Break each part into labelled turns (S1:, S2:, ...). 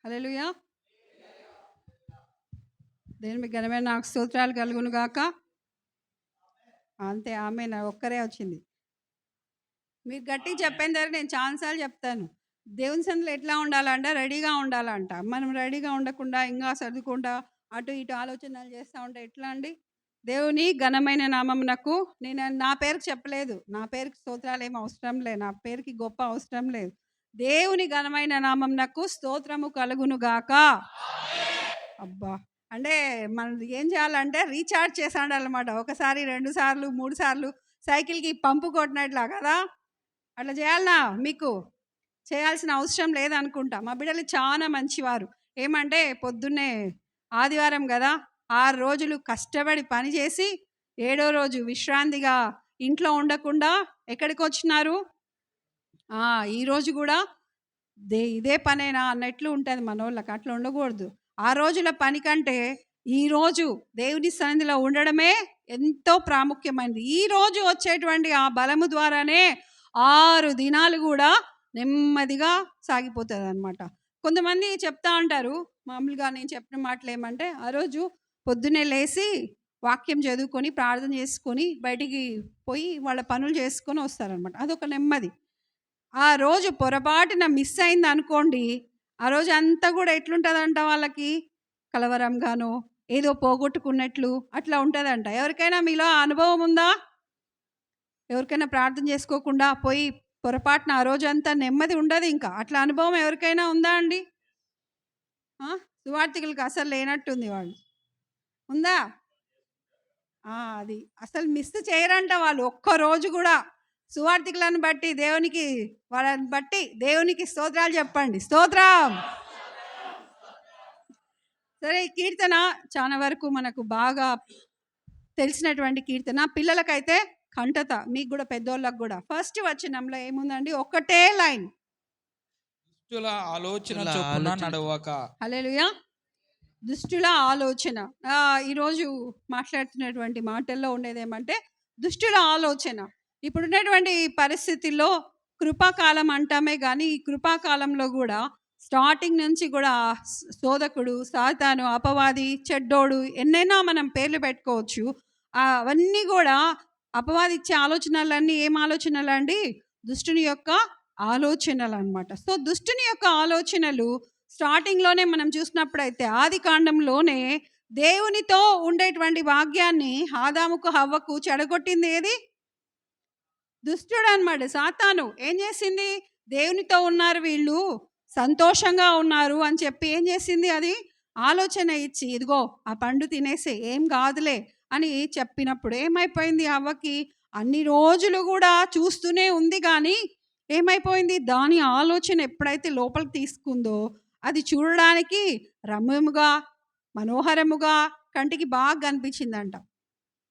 S1: హల్లెలూయా. దేవుని ఘనమైన నాకు స్తోత్రాలు కలుగును గాక. అంతే, ఆమె నా ఒక్కరే వచ్చింది. మీరు గట్టిగా చెప్పేంత వరకు నేను చాలాసార్లు చెప్తాను. దేవుని సన్నిధిలో ఎట్లా ఉండాలంటే రెడీగా ఉండాలంట. మనం రెడీగా ఉండకుండా ఇంకా సర్దుకుంటా అటు ఇటు ఆలోచనలు చేస్తూ ఉంటే ఎట్లా అండి? దేవుని ఘనమైన నామమునకు నేను నా పేరుకి చెప్పలేదు. నా పేరుకి స్తోత్రాలు ఏమి అవసరం లేదు. నా పేరుకి గొప్ప అవసరం లేదు. దేవుని ఘనమైన నామమునకు స్తోత్రము కలుగును గాక. అబ్బా! అంటే మనం ఏం చేయాలంటే రీఛార్జ్ చేసాడాలన్నమాట. ఒకసారి 2 సార్లు 3 సార్లు సైకిల్కి పంపు కొట్టినట్లా కదా. అట్లా చేయాలనా? మీకు చేయాల్సిన అవసరం లేదనుకుంటా. మా బిడ్డలు చాలా మంచివారు. ఏమంటే పొద్దున్నే ఆదివారం కదా, 6 రోజులు కష్టపడి పని చేసి 7వ రోజు విశ్రాంతిగా ఇంట్లో ఉండకుండా ఎక్కడికి వచ్చినారు? ఈరోజు కూడా ఇదే పనేనా అన్నట్లు ఉంటుంది మనోళ్ళకి. అట్లా ఉండకూడదు. ఆ రోజుల పని కంటే ఈరోజు దేవుని సన్నిధిలో ఉండడమే ఎంతో ప్రాముఖ్యమైనది. ఈరోజు వచ్చేటువంటి ఆ బలము ద్వారానే 6 దినాలు కూడా నెమ్మదిగా సాగిపోతుంది అనమాట. కొంతమంది చెప్తా ఉంటారు, మామూలుగా నేను చెప్పిన మాటలు ఏమంటే, ఆ రోజు పొద్దున్నే లేచి వాక్యం చదువుకొని ప్రార్థన చేసుకొని బయటికి పోయి వాళ్ళ పనులు చేసుకొని వస్తారనమాట. అదొక నెమ్మది. ఆ రోజు పొరపాటున మిస్ అయింది అనుకోండి, ఆ రోజు అంతా కూడా ఎట్లుంటుందంట వాళ్ళకి? కలవరంగానో ఏదో పోగొట్టుకున్నట్లు అట్లా ఉంటుందంట. ఎవరికైనా మీలో అనుభవం ఉందా? ఎవరికైనా ప్రార్థన చేసుకోకుండా పోయి పొరపాటున ఆ రోజు అంతా నెమ్మది ఉండదు. ఇంకా అట్లా అనుభవం ఎవరికైనా ఉందా అండి? సువార్థికులకి అసలు లేనట్టుంది. వాళ్ళు ఉందా? అది అసలు మిస్ చేయరంట వాళ్ళు ఒక్కరోజు కూడా. సువార్థికులను బట్టి దేవునికి, వాళ్ళని బట్టి దేవునికి స్తోత్రాలు చెప్పండి. స్తోత్రం. సరే, ఈ కీర్తన చాలా వరకు మనకు బాగా తెలిసినటువంటి కీర్తన. పిల్లలకైతే కంటత, మీకు కూడా పెద్దోళ్ళకు కూడా. ఫస్ట్ వచనంలో ఏముందండి? ఒకటే లైన్,
S2: దుష్టుల ఆలోచన చొప్పున నడవక.
S1: హల్లెలూయా. దుష్టుల ఆలోచన. ఈరోజు మాట్లాడుతున్నటువంటి మాటల్లో ఉండేది ఏమంటే దుష్టుల ఆలోచన. ఇప్పుడున్నటువంటి పరిస్థితుల్లో కృపాకాలం అంటామే కానీ ఈ కృపాకాలంలో కూడా స్టార్టింగ్ నుంచి కూడా శోధకుడు, సాతాను, అపవాది, చెడ్డోడు, ఎన్నైనా మనం పేర్లు పెట్టుకోవచ్చు. అవన్నీ కూడా అపవాది ఇచ్చే ఆలోచనలన్నీ ఏం ఆలోచనలు అండి? దుష్టుని యొక్క ఆలోచనలు అనమాట. సో దుష్టుని యొక్క ఆలోచనలు స్టార్టింగ్లోనే మనం చూసినప్పుడైతే ఆది కాండంలోనే దేవునితో ఉండేటువంటి భాగ్యాన్ని ఆదాముకు హవ్వకు చెడగొట్టింది ఏది? దుష్టుడు అనమాట, సాతాను. ఏం చేసింది? దేవునితో ఉన్నారు వీళ్ళు, సంతోషంగా ఉన్నారు అని చెప్పి ఏం చేసింది? అది ఆలోచన ఇచ్చి, ఇదిగో ఆ పండు తినేసే, ఏం కాదులే అని చెప్పినప్పుడు ఏమైపోయింది? అవ్వకి అన్ని రోజులు కూడా చూస్తూనే ఉంది కానీ ఏమైపోయింది? దాని ఆలోచన ఎప్పుడైతే లోపలికి తీసుకుందో అది చూడడానికి రమ్యముగా, మనోహరముగా, కంటికి బాగా కనిపించిందంట.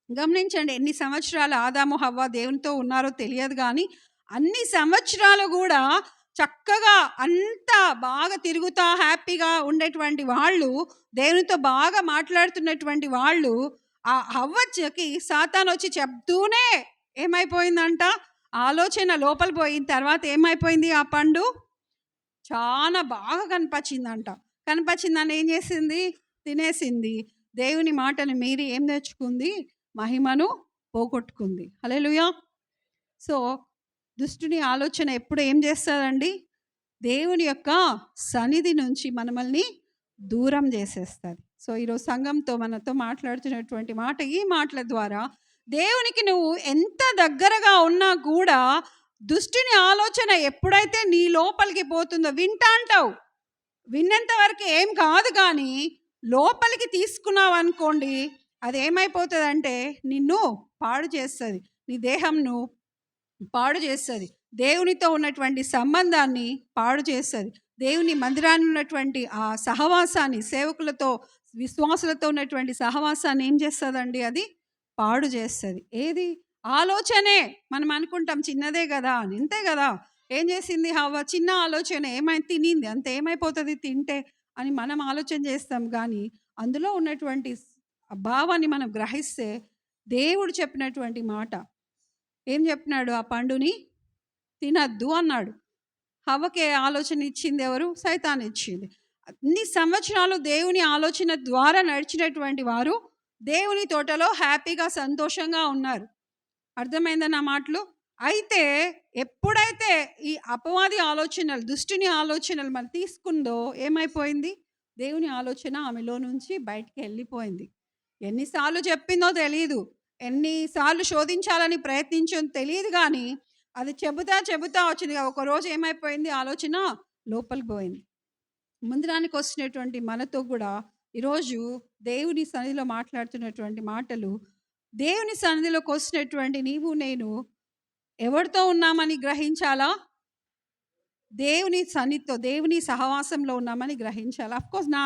S1: గమనించండి, ఎన్ని సంవత్సరాలు ఆదాము హవ్వ దేవునితో ఉన్నారో తెలియదు కానీ అన్ని సంవత్సరాలు కూడా చక్కగా అంతా బాగా తిరుగుతా హ్యాపీగా ఉండేటువంటి వాళ్ళు, దేవునితో బాగా మాట్లాడుతున్నటువంటి వాళ్ళు, ఆ హవ్వకి సాతాను వచ్చి చెప్తూనే ఏమైపోయిందంట? ఆలోచన లోపల పోయిన తర్వాత ఏమైపోయింది? ఆ పండు చాలా బాగా కనిపించిందంట. కనిపించిందని ఏం చేసింది? తినేసింది. దేవుని మాటను మీరి ఏం తెచ్చుకుంది? మహిమను పోగొట్టుకుంది. హల్లెలూయా. సో దుష్టుని ఆలోచన ఎప్పుడు ఏం చేస్తుందండి? దేవుని యొక్క సన్నిధి నుంచి మనల్ని దూరం చేసేస్తుంది. సో ఈరోజు సంఘంతో మనతో మాట్లాడుతున్నటువంటి మాట, ఈ మాటల ద్వారా దేవునికి నువ్వు ఎంత దగ్గరగా ఉన్నా కూడా దుష్టుని ఆలోచన ఎప్పుడైతే నీ లోపలికి పోతుందో, వింటా అంటావు, విన్నంత వరకు ఏం కాదు కానీ లోపలికి తీసుకున్నావు అనుకోండి, అది ఏమైపోతుందంటే నిన్ను పాడు చేస్తుంది, నీ దేహంను పాడు చేస్తుంది, దేవునితో ఉన్నటువంటి సంబంధాన్ని పాడు చేస్తుంది, దేవుని మందిరాన్ని ఉన్నటువంటి ఆ సహవాసాన్ని, సేవకులతో విశ్వాసులతో ఉన్నటువంటి సహవాసాన్ని ఏం చేస్తుందండి? అది పాడు చేస్తుంది. ఏది? ఆలోచనే. మనం అనుకుంటాం చిన్నదే కదా అని. ఇంతే కదా. ఏం చేసింది హవ్వ? చిన్న ఆలోచన, ఏమైనా తినింది అంత, ఏమైపోతుంది తింటే అని మనం ఆలోచన చేస్తాం కానీ అందులో ఉన్నటువంటి భావాన్ని మనం గ్రహిస్తే దేవుడు చెప్పినటువంటి మాట ఏం చెప్పినాడు? ఆ పండుని తినద్దు అన్నాడు. హవ్వకే ఆలోచన ఇచ్చింది ఎవరు? సైతాన్ ఇచ్చింది. అన్ని సంవత్సరాలు దేవుని ఆలోచన ద్వారా నడిచినటువంటి వారు దేవుని తోటలో హ్యాపీగా సంతోషంగా ఉన్నారు. అర్థమైందా నా మాటలు? అయితే ఎప్పుడైతే ఈ అపవాది ఆలోచనలు, దుష్టుని ఆలోచనలు మనం తీసుకుందో ఏమైపోయింది? దేవుని ఆలోచన ఆమెలో నుంచి బయటికి వెళ్ళిపోయింది. ఎన్నిసార్లు చెప్పిందో తెలియదు, ఎన్నిసార్లు శోధించాలని ప్రయత్నించిందో తెలియదు, కానీ అది చెబుతా వచ్చింది. ఒకరోజు ఏమైపోయింది? ఆలోచన లోపలికి పోయింది. మందిరానికి వచ్చినటువంటి మనతో కూడా ఈరోజు దేవుని సన్నిధిలో మాట్లాడుతున్నటువంటి మాటలు, దేవుని సన్నిధిలోకి వచ్చినటువంటి నీవు నేను ఎవరితో ఉన్నామని గ్రహించాలా? దేవుని సన్నిధితో, దేవుని సహవాసంలో ఉన్నామని గ్రహించాలి. అఫ్కోర్స్ నా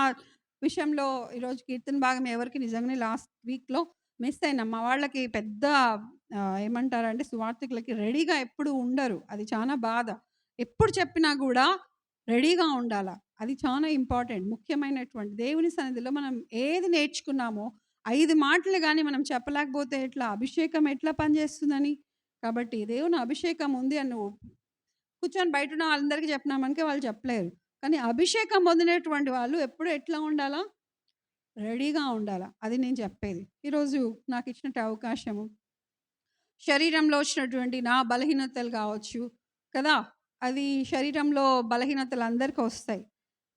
S1: విషయంలో ఈరోజు కీర్తన భాగం ఎవరికి నిజంగానే లాస్ట్ వీక్లో మిస్ అయినా, మా వాళ్ళకి పెద్ద ఏమంటారంటే సువార్థికులకి రెడీగా ఎప్పుడు ఉండరు. అది చాలా బాధ. ఎప్పుడు చెప్పినా కూడా రెడీగా ఉండాలి. అది చాలా ఇంపార్టెంట్, ముఖ్యమైనటువంటి. దేవుని సన్నిధిలో మనం ఏది నేర్చుకున్నామో 5 మాటలు కానీ మనం చెప్పలేకపోతే ఎట్లా? అభిషేకం ఎట్లా పనిచేస్తుందని. కాబట్టి దేవుని అభిషేకం ఉంది అని నువ్వు కూర్చొని బయట ఉన్న వాళ్ళందరికీ చెప్పినామనికే వాళ్ళు చెప్పలేరు. కానీ అభిషేకం పొందినటువంటి వాళ్ళు ఎప్పుడు ఎట్లా ఉండాలా? రెడీగా ఉండాలా. అది నేను చెప్పేది. ఈరోజు నాకు ఇచ్చినట్టు అవకాశము, శరీరంలో వచ్చినటువంటి నా బలహీనతలు కావచ్చు కదా, అది శరీరంలో బలహీనతలు అందరికీ వస్తాయి.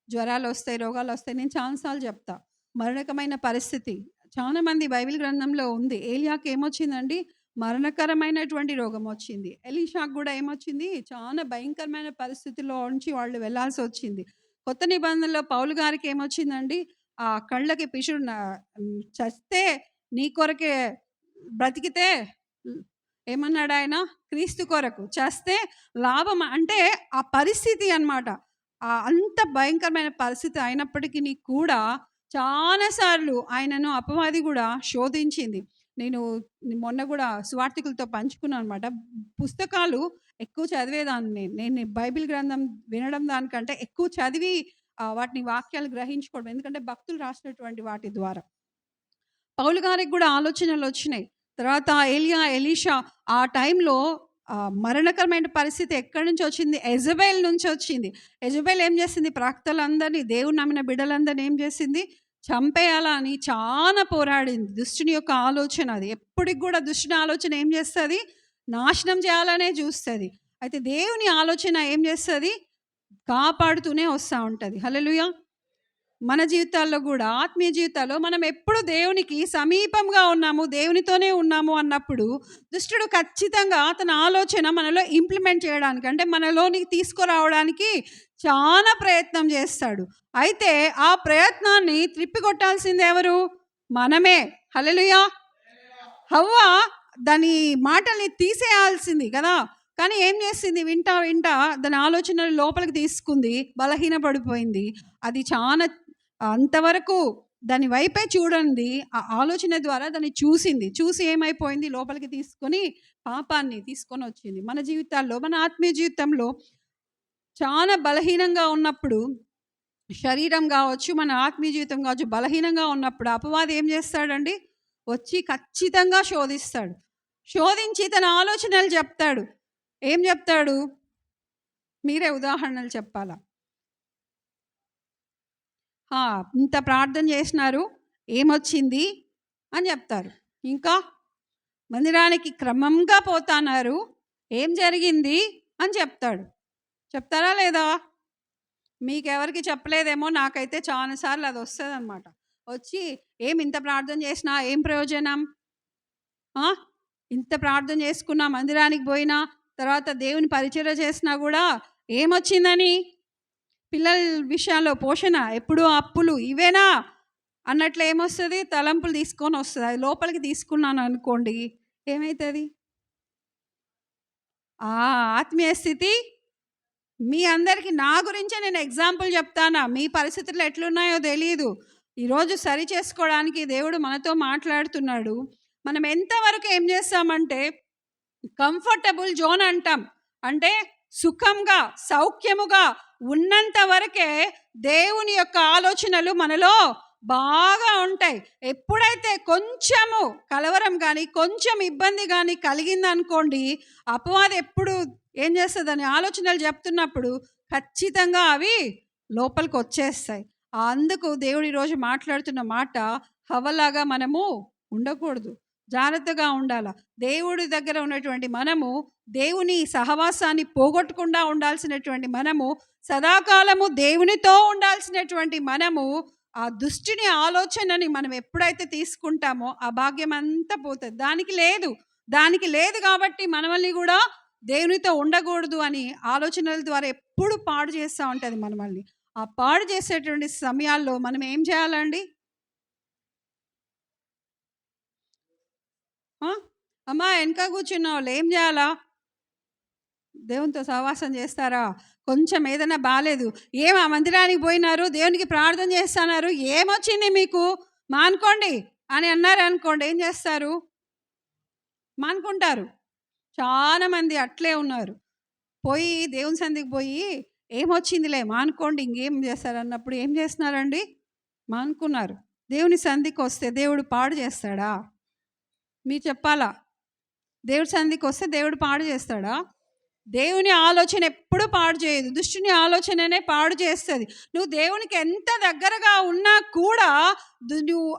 S1: జ్వరాలు వస్తాయి, రోగాలు వస్తాయి. నేను చాలాసార్లు చెప్తా, మరణకమైన పరిస్థితి చాలామంది బైబిల్ గ్రంథంలో ఉంది. ఏలియాకి ఏమొచ్చిందండి? మరణకరమైనటువంటి రోగం వచ్చింది. ఎలీషాకు కూడా ఏమొచ్చింది? చాలా భయంకరమైన పరిస్థితుల్లో నుంచి వాళ్ళు వెళ్ళాల్సి వచ్చింది. కొత్త నిబంధనలో పౌలు గారికి ఏమొచ్చిందండి? ఆ కళ్ళకి పిషుడు చస్తే నీ కొరకే, బ్రతికితే ఏమన్నాడు ఆయన? క్రీస్తు కొరకు, చేస్తే లాభం. అంటే ఆ పరిస్థితి అన్నమాట. అంత భయంకరమైన పరిస్థితి అయినప్పటికీ కూడా చాలాసార్లు ఆయనను అపవాది కూడా శోధించింది. నేను మొన్న కూడా సువార్థికులతో పంచుకున్నాను అనమాట. పుస్తకాలు ఎక్కువ చదివేదాన్ని నేను బైబిల్ గ్రంథం వినడం దానికంటే ఎక్కువ చదివి వాటిని వాక్యాలు గ్రహించుకోవడం. ఎందుకంటే భక్తులు రాసినటువంటి వాటి ద్వారా. పౌలు గారికి కూడా ఆలోచనలు వచ్చినాయి. తర్వాత ఏలియా, ఎలీషా ఆ టైంలో మరణకరమైన పరిస్థితి ఎక్కడి నుంచి వచ్చింది? యెజబెల్ నుంచి వచ్చింది. యెజబెల్ ఏం చేసింది? ప్రవక్తలందరినీ, దేవుని నమ్మిన బిడ్డలందరినీ ఏం చేసింది? చంపేయాలా అని చాలా పోరాడింది. దుష్టుని యొక్క ఆలోచన అది. ఎప్పటికి కూడా దుష్టుని ఆలోచన ఏం చేస్తుంది? నాశనం చేయాలనే చూస్తుంది. అయితే దేవుని ఆలోచన ఏం చేస్తుంది? కాపాడుతూనే వస్తూ ఉంటుంది. హల్లెలూయా. మన జీవితాల్లో కూడా, ఆత్మీయ జీవితాల్లో మనం ఎప్పుడు దేవునికి సమీపంగా ఉన్నాము, దేవునితోనే ఉన్నాము అన్నప్పుడు దుష్టుడు ఖచ్చితంగా తన ఆలోచన మనలో ఇంప్లిమెంట్ చేయడానికి, అంటే మనలోనికి తీసుకురావడానికి చాలా ప్రయత్నం చేస్తాడు. అయితే ఆ ప్రయత్నాన్ని త్రిప్పికొట్టాల్సింది ఎవరు? మనమే. హల్లెలూయా. హవ్వ దాని మాటల్ని తీసేయాల్సింది కదా, కానీ ఏం చేసింది? వింటా దాని ఆలోచనలు లోపలికి తీసుకుంది, బలహీనపడిపోయింది. అది చాలా అంతవరకు దాని వైపే చూడండి, ఆ ఆలోచన ద్వారా దాన్ని చూసి ఏమైపోయింది? లోపలికి తీసుకొని పాపాన్ని తీసుకొని వచ్చింది. మన జీవితాల్లో, మన ఆత్మీయ జీవితంలో చాలా బలహీనంగా ఉన్నప్పుడు, శరీరం కావచ్చు, మన ఆత్మీయ జీవితం కావచ్చు, బలహీనంగా ఉన్నప్పుడు అపవాది ఏం చేస్తాడండి? వచ్చి ఖచ్చితంగా శోధిస్తాడు. శోధించి తన ఆలోచనలు చెప్తాడు. ఏం చెప్తాడు? మీరే ఉదాహరణలు చెప్పాలా? ఇంత ప్రార్థన చేసినారు, ఏమొచ్చింది అని చెప్తారు. ఇంకా మందిరానికి క్రమంగా పోతున్నారు, ఏం జరిగింది అని చెప్తాడు. చెప్తారా లేదా? మీకెవరికి చెప్పలేదేమో, నాకైతే చాలాసార్లు అది వస్తుంది అనమాట. వచ్చి ఇంత ప్రార్థన చేసినా ఏం ప్రయోజనం? ఇంత ప్రార్థన చేసుకున్నా, మందిరానికి పోయినా, తర్వాత దేవుని పరిచర్య చేసినా కూడా ఏమొచ్చిందని? పిల్లల విషయాల్లో పోషణ, ఎప్పుడు అప్పులు, ఇవేనా అన్నట్లు ఏమొస్తుంది? తలంపులు తీసుకొని వస్తుంది. అది లోపలికి తీసుకున్నాను అనుకోండి, ఏమవుతుంది? ఆత్మీయ స్థితి మీ అందరికీ, నా గురించే నేను ఎగ్జాంపుల్ చెప్తానా, మీ పరిస్థితులు ఎట్లున్నాయో తెలియదు. ఈరోజు సరి చేసుకోవడానికి దేవుడు మనతో మాట్లాడుతున్నాడు. మనం ఎంతవరకు ఏం చేస్తామంటే కంఫర్టబుల్ జోన్ అంటాం, అంటే సుఖంగా, సౌఖ్యముగా ఉన్నంత వరకే దేవుని యొక్క ఆలోచనలు మనలో బాగా ఉంటాయి. ఎప్పుడైతే కొంచెము కలవరం కానీ, కొంచెం ఇబ్బంది కానీ కలిగిందనుకోండి, అపవాది ఎప్పుడు ఏం చేస్తుంది? అని ఆలోచనలు చెప్తున్నప్పుడు ఖచ్చితంగా అవి లోపలికి వచ్చేస్తాయి. అందుకు దేవుడు ఈరోజు మాట్లాడుతున్న మాట, హవ్వలాగా మనము ఉండకూడదు, జాగ్రత్తగా ఉండాల. దేవుడి దగ్గర ఉన్నటువంటి మనము, దేవుని సహవాసాన్ని పోగొట్టకుండా ఉండాల్సినటువంటి మనము, సదాకాలము దేవునితో ఉండాల్సినటువంటి మనము, ఆ దుష్టుని ఆలోచనని మనం ఎప్పుడైతే తీసుకుంటామో ఆ భాగ్యం అంతా పోతుంది. దానికి లేదు కాబట్టి మనల్ని కూడా దేవునితో ఉండకూడదు అని ఆలోచనల ద్వారా ఎప్పుడు పాడు చేస్తూ ఉంటుంది మనల్ని. ఆ పాడు చేసేటువంటి సమయాల్లో మనం ఏం చేయాలండి? అమ్మా వెనక కూర్చున్న వాళ్ళు ఏం చేయాలా? దేవునితో సహవాసం చేస్తారా? కొంచెం ఏదైనా బాగాలేదు, ఆ మందిరానికి పోయినారు, దేవునికి ప్రార్థన చేస్తున్నారు, ఏమొచ్చింది మీకు, మానుకోండి అని అన్నారు అనుకోండి, ఏం చేస్తారు? మానుకుంటారు. చాలామంది అట్లే ఉన్నారు. పోయి దేవుని సంధికి పోయి ఏమొచ్చిందిలే మానుకోండి, ఇంకేం చేస్తారు అన్నప్పుడు ఏం చేస్తున్నారండి? మానుకున్నారు. దేవుని సంధికి వస్తే దేవుడు పాడు చేస్తాడా? మీరు చెప్పాలా? దేవుడి సంధికి వస్తే దేవుడు పాడు చేస్తాడా? దేవుని ఆలోచన ఎప్పుడు పాడు చేయదు, దుష్టుని ఆలోచననే పాడు చేస్తుంది. నువ్వు దేవునికి ఎంత దగ్గరగా ఉన్నా కూడా నువ్వు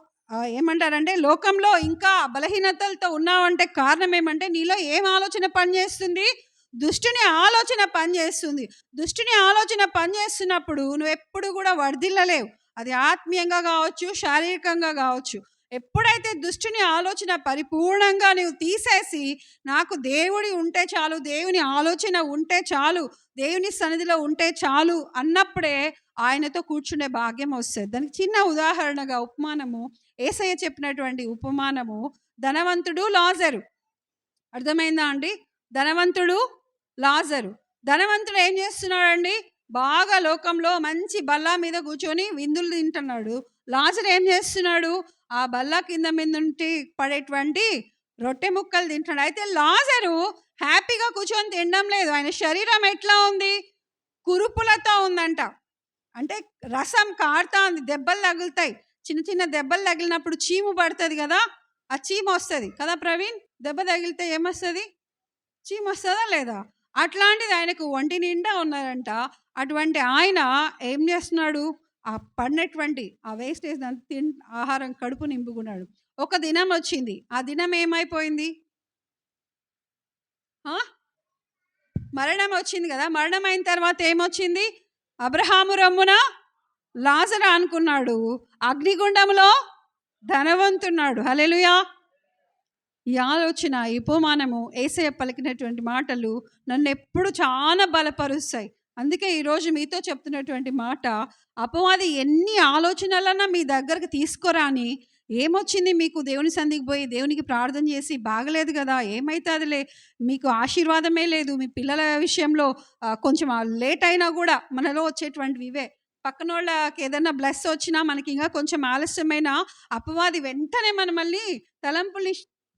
S1: ఏమంటారంటే లోకంలో ఇంకా బలహీనతలతో ఉన్నావంటే కారణం ఏమంటే నీలో ఏం ఆలోచన పనిచేస్తుంది? దుష్టుని ఆలోచన పనిచేస్తుంది. దుష్టుని ఆలోచన పనిచేస్తున్నప్పుడు నువ్వు ఎప్పుడు కూడా వర్ధిల్లలేవు. అది ఆత్మీయంగా కావచ్చు, శారీరకంగా కావచ్చు. ఎప్పుడైతే దుష్టుని ఆలోచన పరిపూర్ణంగా నువ్వు తీసేసి నాకు దేవుడి ఉంటే చాలు, దేవుని ఆలోచన ఉంటే చాలు, దేవుని సన్నిధిలో ఉంటే చాలు అన్నప్పుడే ఆయనతో కూర్చునే భాగ్యం వస్తుంది. దానికి చిన్న ఉదాహరణగా ఉపమానము, యేసయ్య చెప్పినటువంటి ఉపమానము, ధనవంతుడు లాజరు. అర్థమైందా అండి? ధనవంతుడు లాజరు. ధనవంతుడు ఏం చేస్తున్నాడండి? బాగా లోకంలో మంచి బల్ల మీద కూర్చొని విందులు తింటున్నాడు. లాజరు ఏం చేస్తున్నాడు? ఆ బల్ల కింద మీద నుండి పడేటువంటి రొట్టె ముక్కలు తింటున్నాడు. అయితే లాజరు హ్యాపీగా కూర్చొని తినడం లేదు. ఆయన శరీరం ఎట్లా ఉంది? కురుపులతో ఉందంట. అంటే రసం కారుతా ఉంది, దెబ్బలు తగులుతాయి. చిన్న చిన్న దెబ్బలు తగిలినప్పుడు చీము పడుతుంది కదా, ఆ చీము వస్తుంది కదా ప్రవీణ్? దెబ్బ తగిలితే ఏమొస్తుంది? చీము వస్తుందా లేదా? అట్లాంటిది ఆయనకు ఒంటి నిండా ఉన్నారంట. అటువంటి ఆయన ఏం చేస్తున్నాడు? ఆ పడినటువంటి ఆ వేస్టేజ్ ఆహారం కడుపు నింపుకున్నాడు. ఒక దినం వచ్చింది, ఆ దినం ఏమైపోయింది? మరణం వచ్చింది కదా. మరణం అయిన తర్వాత ఏమొచ్చింది? అబ్రహాము రొమ్మున లాజరు అనుకున్నాడు, అగ్నిగుండంలో ధనవంతున్నాడు. హల్లెలూయా. ఈ ఆలోచన, ఈ ఉపమానము, యేసయ్య పలికినటువంటి మాటలు నన్ను ఎప్పుడు చాలా బలపరుస్తాయి. అందుకే ఈరోజు మీతో చెప్తున్నటువంటి మాట, అపవాది ఎన్ని ఆలోచనలన్నా మీ దగ్గరకు తీసుకురాని, ఏమొచ్చింది మీకు? దేవుని సంధికి పోయి దేవునికి ప్రార్థన చేసి బాగలేదు కదా, ఏమవుతుందిలే, మీకు ఆశీర్వాదమే లేదు, మీ పిల్లల విషయంలో కొంచెం లేట్ అయినా కూడా మనలో వచ్చేటువంటివి ఇవే. పక్కన వాళ్ళకి ఏదైనా బ్లెస్ వచ్చినా మనకి ఇంకా కొంచెం ఆలస్యమైన అపవాది వెంటనే మనల్ని తలంపుల్ని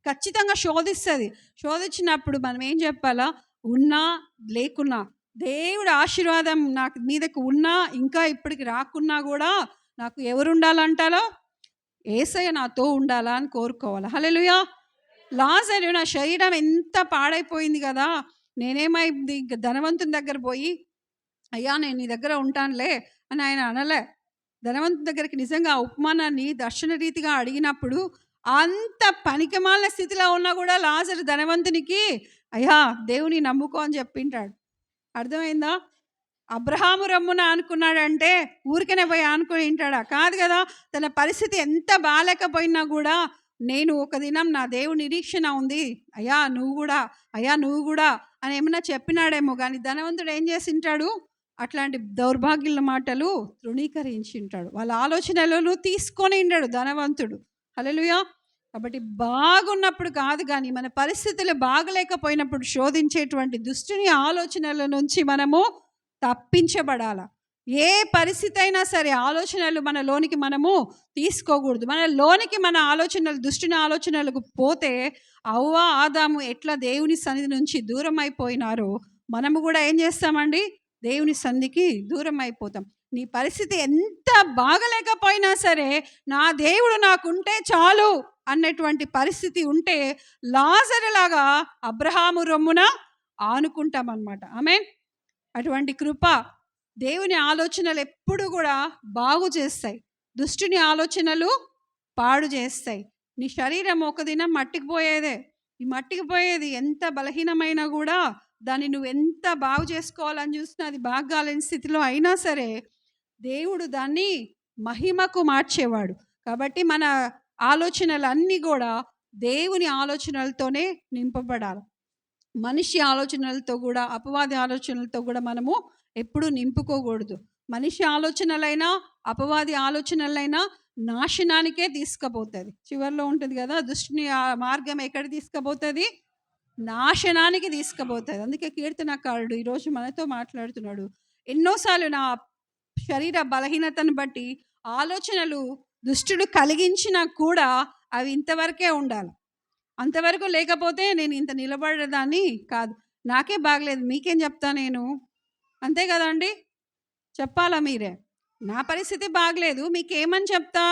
S1: ఖచ్చితంగా శోధిస్తుంది. శోధించినప్పుడు మనం ఏం చెప్పాలా? ఉన్నా లేకున్నా, దేవుడు ఆశీర్వాదం నాకు మీదకు ఉన్నా ఇంకా ఇప్పటికి రాకున్నా కూడా నాకు ఎవరు ఉండాలంటారో? యేసయ్య నాతో ఉండాలా అని కోరుకోవాలి. హల్లెలూయా. లాజరు, నా శరీరం ఎంత పాడైపోయింది కదా, నేనేమైంది ఇంక ధనవంతుని దగ్గర పోయి అయ్యా నేను నీ దగ్గర ఉంటానులే అని ఆయన అనలే. ధనవంతుని దగ్గరికి నిజంగా ఉపమానాన్ని దర్శన రీతిగా అడిగినప్పుడు అంత పనికిమాలిన స్థితిలో ఉన్నా కూడా లాజరు ధనవంతునికి అయ్యా దేవుని నమ్ముకో అని చెప్పింటాడు. అర్థమైందా? అబ్రహాము రమ్మున అనుకున్నాడంటే ఊరికనే పోయి అనుకుని ఉంటాడా? కాదు కదా. తన పరిస్థితి ఎంత బాగాలేకపోయినా కూడా నేను ఒక దినం నా దేవుని నిరీక్షణ ఉంది, అయ్యా నువ్వు కూడా అని ఏమన్నా చెప్పినాడేమో. కానీ ధనవంతుడు ఏం చేసింటాడు? అట్లాంటి దౌర్భాగ్యుల మాటలు తృణీకరించింటాడు. వాళ్ళ ఆలోచనలను తీసుకొని ఉంటాడు ధనవంతుడు. హల్లెలూయా. కాబట్టి బాగున్నప్పుడు కాదు, కానీ మన పరిస్థితులు బాగలేకపోయినప్పుడు శోధించేటువంటి దుష్టుని ఆలోచనల నుంచి మనము తప్పించబడాల. ఏ పరిస్థితి అయినా సరే ఆలోచనలు మనలోనికి మనము తీసుకోకూడదు. మనలోనికి మన ఆలోచనలు దుష్టుని ఆలోచనలకు పోతే అవ్వ ఆదాము ఎట్లా దేవుని సన్నిధి నుంచి దూరం అయిపోయినారో మనము కూడా ఏం చేస్తామండి? దేవుని సన్నిధికి దూరం అయిపోతాం. నీ పరిస్థితి ఎంత బాగలేకపోయినా సరే నా దేవుడు నాకుంటే చాలు అన్నటువంటి పరిస్థితి ఉంటే లాజరులాగా అబ్రహాము రొమ్మున ఆనుకుంటామన్నమాట. ఆమేన్. అటువంటి కృప దేవుని ఆలోచనలు ఎప్పుడు కూడా బాగు చేస్తాయి, దుష్టుని ఆలోచనలు పాడు చేస్తాయి. నీ శరీరం ఒక దినం మట్టికి పోయేదే. ఈ మట్టికి పోయేది ఎంత బలహీనమైనా కూడా దాన్ని నువ్వు ఎంత బాగు చేసుకోవాలని చూసినా అది బాగాలేని స్థితిలో అయినా సరే దేవుడు దాన్ని మహిమకు మార్చేవాడు. కాబట్టి మన ఆలోచనలన్నీ కూడా దేవుని ఆలోచనలతోనే నింపబడాలి. మనిషి ఆలోచనలతో కూడా, అపవాది ఆలోచనలతో కూడా మనము ఎప్పుడు నింపుకోకూడదు. మనిషి ఆలోచనలైనా అపవాది ఆలోచనలైనా నాశనానికే తీసుకుపోతుంది. చివరిలో ఉంటుంది కదా, దుష్టుని మార్గం ఎక్కడ తీసుకుపోతుంది? నాశనానికి తీసుకుపోతుంది. అందుకే కీర్తనకారుడు ఈరోజు మనతో మాట్లాడుతున్నాడు. ఎన్నోసార్లు నా శరీర బలహీనతను బట్టి ఆలోచనలు దుష్టుడు కలిగించినా కూడా అవి ఇంతవరకే ఉండాలి. అంతవరకు లేకపోతే నేను ఇంత నిలబడేదాన్ని కాదు. నాకే బాగలేదు, మీకేం చెప్తా నేను? అంతే కదండి, చెప్పాలా మీరే? నా పరిస్థితి బాగలేదు, మీకేమని చెప్తా?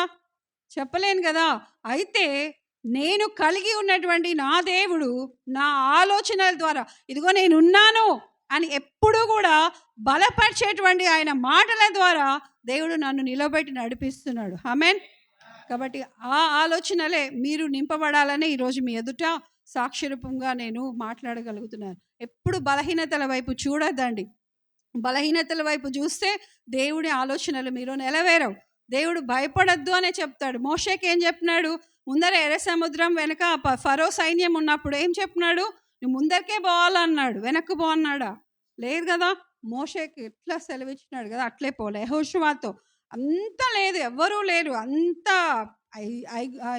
S1: చెప్పలేను కదా. అయితే నేను కలిగి ఉన్నటువంటి నా దేవుడు నా ఆలోచనల ద్వారా ఇదిగో నేనున్నాను అని ఎప్పుడూ కూడా బలపరిచేటువంటి ఆయన మాటల ద్వారా దేవుడు నన్ను నిలబెట్టి నడిపిస్తున్నాడు. ఆమేన్. కాబట్టి ఆ ఆలోచనలే మీరు నింపబడాలని ఈరోజు మీ ఎదుట సాక్ష్యరూపంగా నేను మాట్లాడగలుగుతున్నాను. ఎప్పుడు బలహీనతల వైపు చూడొద్దండి. బలహీనతల వైపు చూస్తే దేవుడి ఆలోచనలు మీరు నెరవేరవు. దేవుడు భయపడద్దు అనే చెప్తాడు. మోషేకి ఏం చెప్పినాడు? ముందర ఎర్ర సముద్రం వెనక ఫరో సైన్యం ఉన్నప్పుడు ఏం చెప్పినాడు? నువ్వు ముందరికే పోవాలన్నాడు, వెనక్కి పో అన్నాడా? లేదు కదా. మోషేకి ఎట్లా సెలవిచ్చినాడు కదా అట్లే పోలే. యెహోషువతో అంత లేదు, ఎవ్వరూ లేరు, అంతా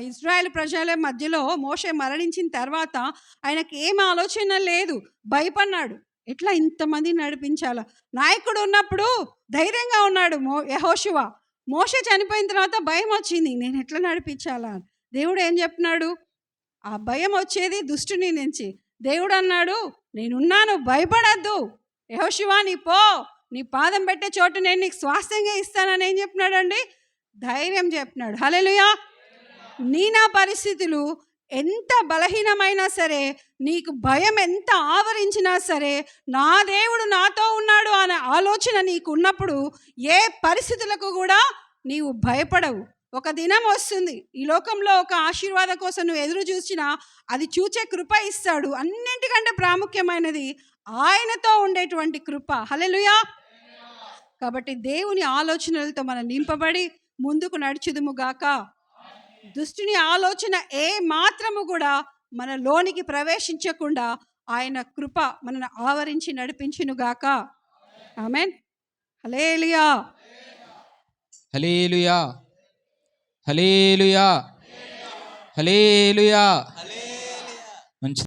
S1: ఇజ్రాయెల్ ప్రజల మధ్యలో మోషే మరణించిన తర్వాత ఆయనకి ఏం ఆలోచన లేదు, భయపడినాడు. ఎట్లా ఇంతమంది నడిపించాలా? నాయకుడు ఉన్నప్పుడు ధైర్యంగా ఉన్నాడు యెహోషువ. మోషే చనిపోయిన తర్వాత భయం వచ్చింది, నేను ఎట్లా నడిపించాలా? దేవుడు ఏం చెప్పినాడు? ఆ భయం వచ్చేది దుష్టుని నుంచి. దేవుడు అన్నాడు, నేనున్నాను, భయపడద్దు. యెహోషువ నీ పో, నీ పాదం పెట్టే చోటు నేను నీకు స్వాస్థ్యంగా ఇస్తానని ఏం చెప్పినాడండి? ధైర్యం చెప్పినాడు. హల్లెలూయా. నా పరిస్థితులు ఎంత బలహీనమైనా సరే, నీకు భయం ఎంత ఆవరించినా సరే, నా దేవుడు నాతో ఉన్నాడు అనే ఆలోచన నీకు ఉన్నప్పుడు ఏ పరిస్థితులకు కూడా నీవు భయపడవు. ఒక దినం వస్తుంది, ఈ లోకంలో ఒక ఆశీర్వాదం కోసం నువ్వు ఎదురు చూసినా అది చూచే కృప ఇస్తాడు. అన్నింటికంటే ప్రాముఖ్యమైనది ఆయనతో ఉండేటువంటి కృప. హల్లెలూయా. కాబట్టి దేవుని ఆలోచనలతో మనం నింపబడి ముందుకు నడుచుదుము గాక. దుష్టుని ఆలోచన ఏ మాత్రము కూడా మన లోనికి ప్రవేశించకుండా ఆయన కృప మనను ఆవరించి నడిపించును గాక. ఆమేన్. హల్లెలూయా.
S2: హల్లెలూయా. హల్లెలూయా. హల్లెలూయా.